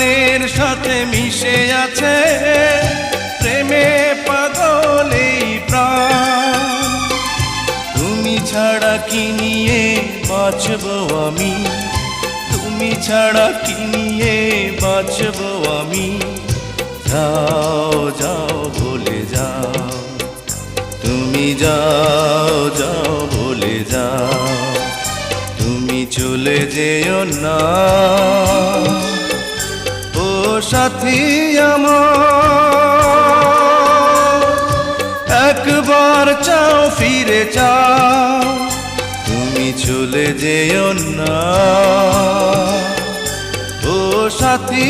প্রাণের সাথে মিশে আছে, প্রেমে পাগল এই প্রাণ। তুমি ছাড়া কি নিয়ে বাঁচবো আমি, তুমি ছাড়া কি নিয়ে বাঁচবো আমি। যাও যাও বলে যাও, তুমি যাও যাও বলে যাও, তুমি চলে যেও না। ও সাথী আমার, একবার চাও ফিরে চাও, তুমি চলে যেও না। ও সাথী